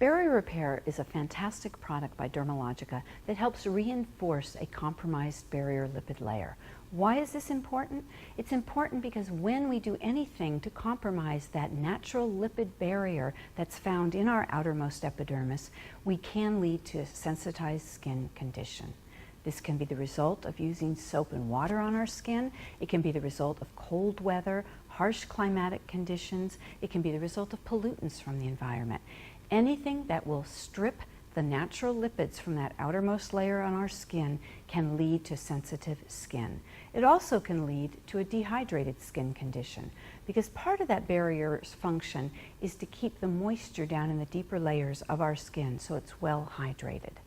Barrier Repair is a fantastic product by Dermalogica that helps reinforce a compromised barrier lipid layer. Why is this important? It's important because when we do anything to compromise that natural lipid barrier that's found in our outermost epidermis, we can lead to a sensitized skin condition. This can be the result of using soap and water on our skin. It can be the result of cold weather, harsh climatic conditions. It can be the result of pollutants from the environment. Anything that will strip the natural lipids from that outermost layer on our skin can lead to sensitive skin. It also can lead to a dehydrated skin condition because part of that barrier's function is to keep the moisture down in the deeper layers of our skin so it's well hydrated.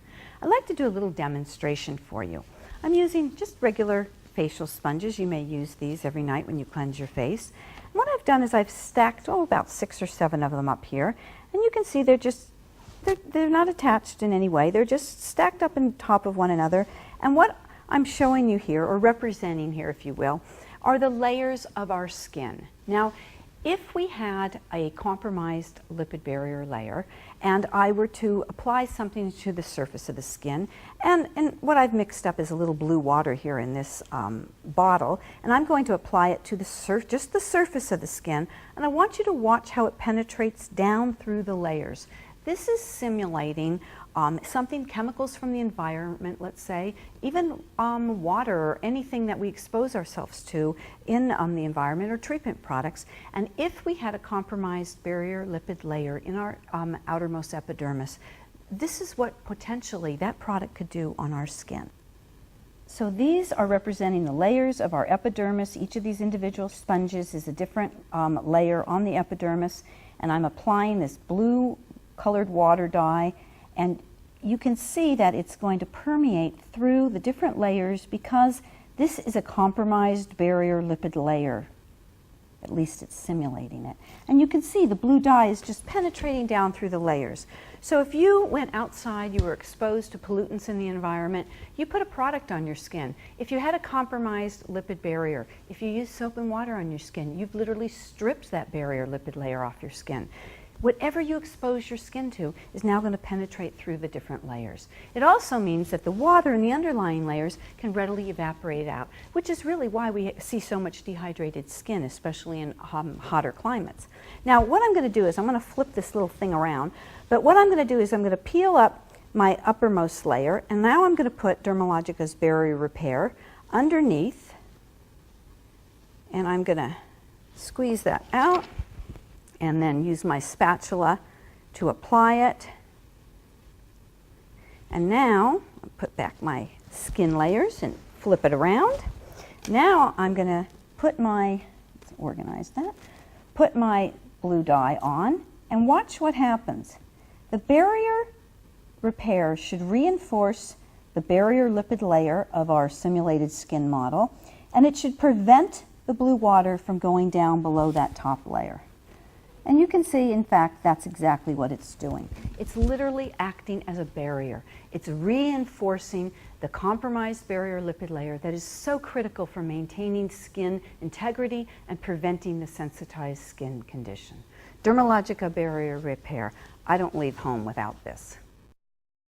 I'd like to do a little demonstration for you. I'm using just regular facial sponges. You may use these every night when you cleanse your face. And what I've done is I've stacked, about 6 or 7 of them up here. And you can see they're not attached in any way. They're just stacked up on top of one another. And what I'm showing you here, or representing here, if you will, are the layers of our skin. Now, if we had a compromised lipid barrier layer and I were to apply something to the surface of the skin, and what I've mixed up is a little blue water here in this bottle, and I'm going to apply it to just the surface of the skin, and I want you to watch how it penetrates down through the layers. This is simulating chemicals from the environment, let's say, even water or anything that we expose ourselves to in the environment or treatment products. And if we had a compromised barrier lipid layer in our outermost epidermis, this is what potentially that product could do on our skin. So these are representing the layers of our epidermis. Each of these individual sponges is a different layer on the epidermis, and I'm applying this blue colored water dye, and you can see that it's going to permeate through the different layers because this is a compromised barrier lipid layer. At least it's simulating it. And you can see the blue dye is just penetrating down through the layers. So if you went outside, you were exposed to pollutants in the environment, you put a product on your skin. If you had a compromised lipid barrier, if you use soap and water on your skin, you've literally stripped that barrier lipid layer off your skin. Whatever you expose your skin to is now going to penetrate through the different layers. It also means that the water in the underlying layers can readily evaporate out, which is really why we see so much dehydrated skin, especially in hotter climates. Now, what I'm going to do is I'm going to flip this little thing around, but what I'm going to do is I'm going to peel up my uppermost layer, and now I'm going to put Dermalogica's Barrier Repair underneath, and I'm going to squeeze that out and then use my spatula to apply it. And now I'll put back my skin layers and flip it around. Now I'm going to put my, let's organize that, put my blue dye on and watch what happens. The barrier repair should reinforce the barrier lipid layer of our simulated skin model, and it should prevent the blue water from going down below that top layer. And you can see, in fact, that's exactly what it's doing. It's literally acting as a barrier. It's reinforcing the compromised barrier lipid layer that is so critical for maintaining skin integrity and preventing the sensitized skin condition. Dermalogica Barrier Repair. I don't leave home without this.